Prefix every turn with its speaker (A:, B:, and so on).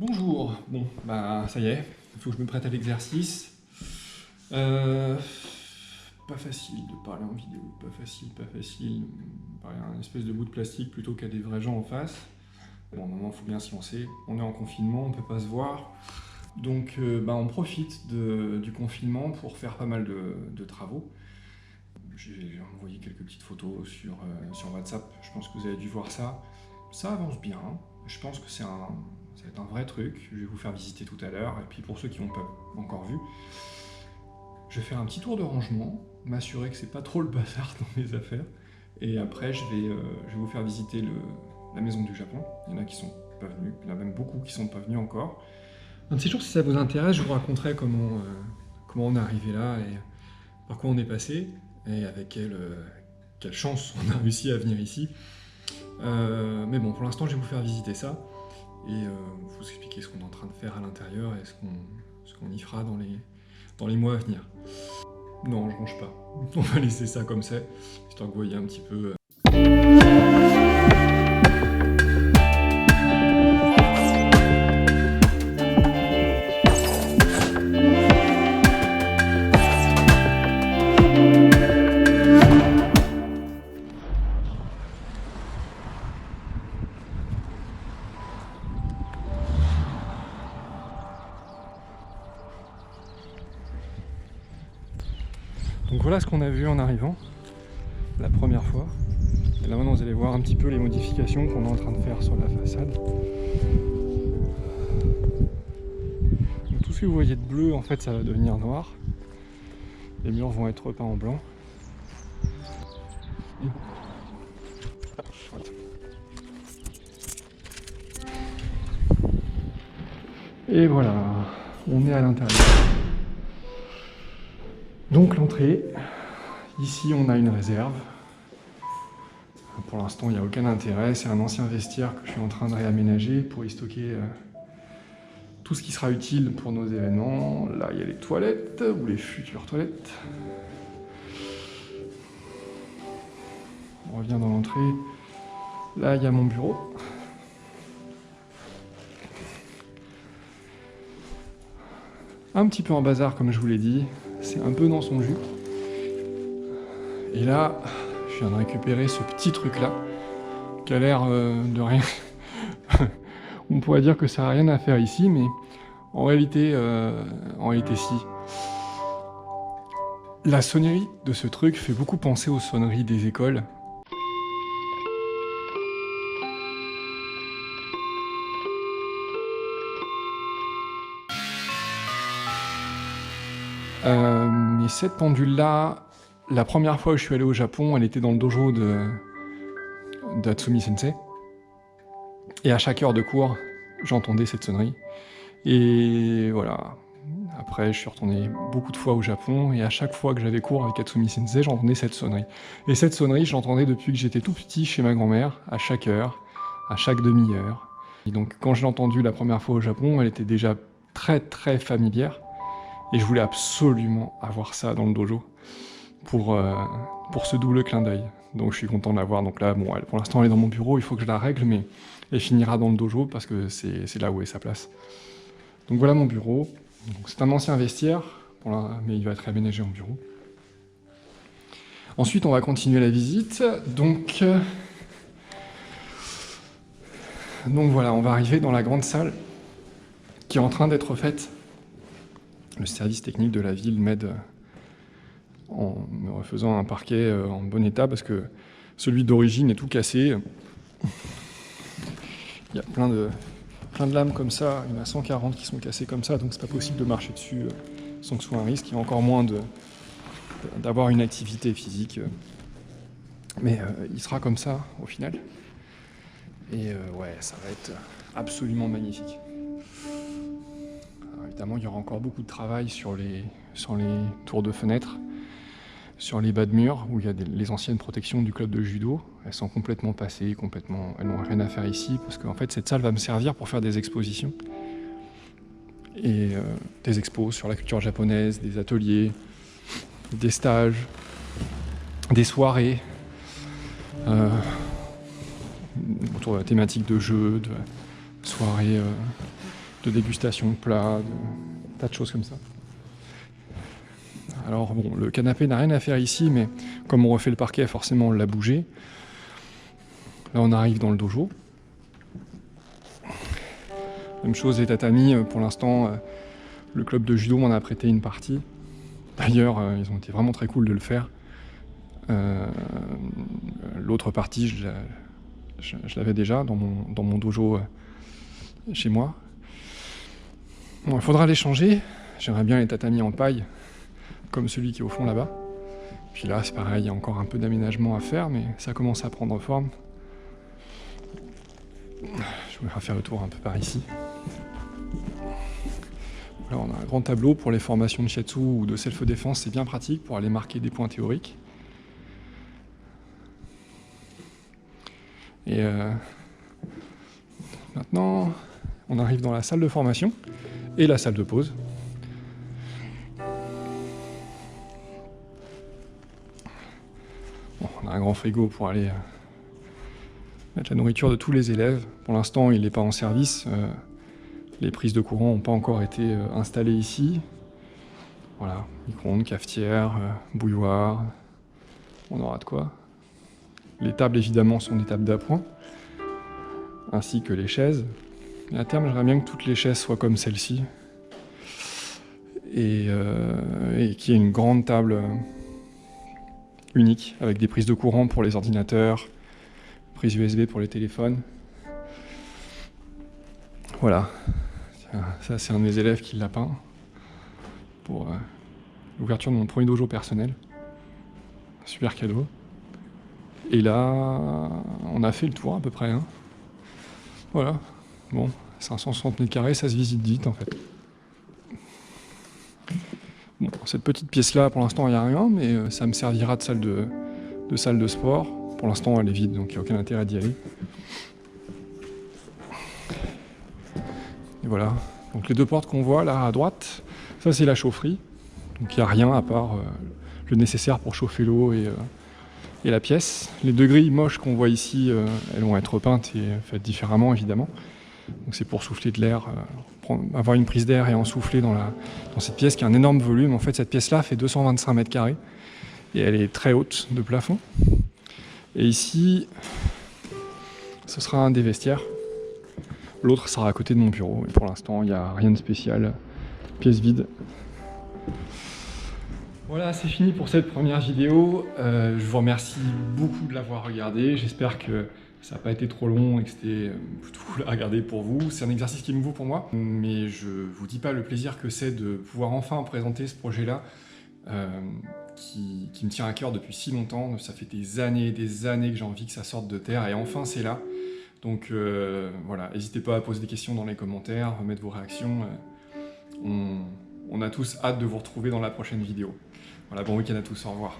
A: Bonjour, bon, bah ça y est, il faut que je me prête à l'exercice. Pas facile de parler en vidéo, pas facile. Parler à un espèce de bout de plastique plutôt qu'à des vrais gens en face. Bon, maintenant, il faut bien se lancer. On est en confinement, on peut pas se voir. Donc, on profite du confinement pour faire pas mal de travaux. J'ai envoyé quelques petites photos sur WhatsApp, je pense que vous avez dû voir ça. Ça avance bien, je pense que ça va être un vrai truc, je vais vous faire visiter tout à l'heure, et puis pour ceux qui n'ont pas encore vu, je vais faire un petit tour de rangement, m'assurer que c'est pas trop le bazar dans mes affaires, et après je vais vous faire visiter la maison du Japon. Il y en a qui sont pas venus, il y en a même beaucoup qui sont pas venus encore. Un de ces jours, si ça vous intéresse, je vous raconterai comment on est arrivé là, et par quoi on est passé, et avec quelle chance on a réussi à venir ici. Mais bon, pour l'instant, je vais vous faire visiter ça et vous expliquer ce qu'on est en train de faire à l'intérieur et ce qu'on y fera dans les mois à venir. Non, je range pas. On va laisser ça comme c'est, histoire que vous voyez un petit peu. Donc voilà ce qu'on a vu en arrivant, la première fois. Et là maintenant vous allez voir un petit peu les modifications qu'on est en train de faire sur la façade. Donc, tout ce que vous voyez de bleu, en fait ça va devenir noir. Les murs vont être repeints en blanc. Et voilà, on est à l'intérieur. Donc l'entrée, ici on a une réserve. Pour l'instant il n'y a aucun intérêt, c'est un ancien vestiaire que je suis en train de réaménager pour y stocker tout ce qui sera utile pour nos événements. Là il y a les toilettes, ou les futures toilettes. On revient dans l'entrée. Là il y a mon bureau. Un petit peu en bazar comme je vous l'ai dit, c'est un peu dans son jus. Et là, je viens de récupérer ce petit truc là, qui a l'air de rien. On pourrait dire que ça n'a rien à faire ici, mais en réalité si. La sonnerie de ce truc fait beaucoup penser aux sonneries des écoles. Mais cette pendule-là, la première fois où je suis allé au Japon, elle était dans le dojo d'Atsumi Sensei. Et à chaque heure de cours, j'entendais cette sonnerie. Et voilà. Après, je suis retourné beaucoup de fois au Japon, et à chaque fois que j'avais cours avec Atsumi Sensei, j'entendais cette sonnerie. Et cette sonnerie, je l'entendais depuis que j'étais tout petit chez ma grand-mère, à chaque heure, à chaque demi-heure. Et donc, quand je l'ai entendue la première fois au Japon, elle était déjà très très familière. Et je voulais absolument avoir ça dans le dojo pour ce double clin d'œil. Donc je suis content de l'avoir. Donc là, bon, pour l'instant elle est dans mon bureau, il faut que je la règle, mais elle finira dans le dojo parce que c'est là où est sa place. Donc voilà mon bureau. C'est un ancien vestiaire, mais il va être réaménagé en bureau. Ensuite, on va continuer la visite. Donc voilà, on va arriver dans la grande salle qui est en train d'être faite. Le service technique de la ville m'aide en me refaisant un parquet en bon état parce que celui d'origine est tout cassé. Il y a plein de lames comme ça, il y en a 140 qui sont cassées comme ça, donc c'est pas possible de marcher dessus sans que ce soit un risque, et encore moins d'avoir une activité physique. Mais il sera comme ça au final. Et ouais, ça va être absolument magnifique. Alors, évidemment, il y aura encore beaucoup de travail sur les tours de fenêtres, sur les bas de mur, où il y a les anciennes protections du club de judo. Elles sont complètement passées, elles n'ont rien à faire ici, parce qu'en fait, cette salle va me servir pour faire des expositions. Et des expos sur la culture japonaise, des ateliers, des stages, des soirées, autour de la thématique de jeux, de soirées de dégustation de plats, de tas de choses comme ça. Alors bon, le canapé n'a rien à faire ici, mais comme on refait le parquet, forcément on l'a bougé. Là on arrive dans le dojo. Même chose, les tatamis, pour l'instant, le club de judo m'en a prêté une partie. D'ailleurs, ils ont été vraiment très cool de le faire. L'autre partie, je l'avais déjà dans mon dojo chez moi. Bon, il faudra les changer. J'aimerais bien les tatamis en paille, comme celui qui est au fond là-bas. Puis là, c'est pareil, il y a encore un peu d'aménagement à faire, mais ça commence à prendre forme. Je voudrais faire le tour un peu par ici. Là, on a un grand tableau pour les formations de shiatsu ou de self-défense, c'est bien pratique pour aller marquer des points théoriques. Et maintenant, on arrive dans la salle de formation et la salle de pause. Bon, on a un grand frigo pour aller mettre la nourriture de tous les élèves. Pour l'instant, il n'est pas en service. Les prises de courant n'ont pas encore été installées ici. Voilà, micro-ondes, cafetière, bouilloire, on aura de quoi. Les tables, évidemment, sont des tables d'appoint, ainsi que les chaises. Et à terme, j'aimerais bien que toutes les chaises soient comme celle-ci. Et qu'il y ait une grande table unique, avec des prises de courant pour les ordinateurs, prises USB pour les téléphones. Voilà. Ça, c'est un de mes élèves qui l'a peint pour l'ouverture de mon premier dojo personnel. Super cadeau. Et là, on a fait le tour à peu près. Hein. Voilà. Bon, 560 mètres carrés, ça se visite vite en fait. Bon, cette petite pièce-là, pour l'instant, il n'y a rien, mais ça me servira de salle de sport. Pour l'instant, elle est vide, donc il n'y a aucun intérêt d'y aller. Et voilà. Donc les deux portes qu'on voit là à droite, ça c'est la chaufferie. Donc il n'y a rien à part le nécessaire pour chauffer l'eau et la pièce. Les deux grilles moches qu'on voit ici, elles vont être repeintes et faites différemment évidemment. Donc c'est pour souffler de l'air, avoir une prise d'air et en souffler dans cette pièce qui a un énorme volume. En fait cette pièce là fait 225 mètres carrés et elle est très haute de plafond. Et ici, ce sera un des vestiaires. L'autre sera à côté de mon bureau. Et pour l'instant, il n'y a rien de spécial. Pièce vide. Voilà, c'est fini pour cette première vidéo. Je vous remercie beaucoup de l'avoir regardé. J'espère que ça n'a pas été trop long et que c'était plutôt cool à regarder pour vous. C'est un exercice qui est nouveau pour moi. Mais je ne vous dis pas le plaisir que c'est de pouvoir enfin présenter ce projet-là qui me tient à cœur depuis si longtemps. Ça fait des années que j'ai envie que ça sorte de terre et enfin c'est là. Donc voilà, n'hésitez pas à poser des questions dans les commentaires, remettre vos réactions. On a tous hâte de vous retrouver dans la prochaine vidéo. Voilà, bon week-end à tous, au revoir.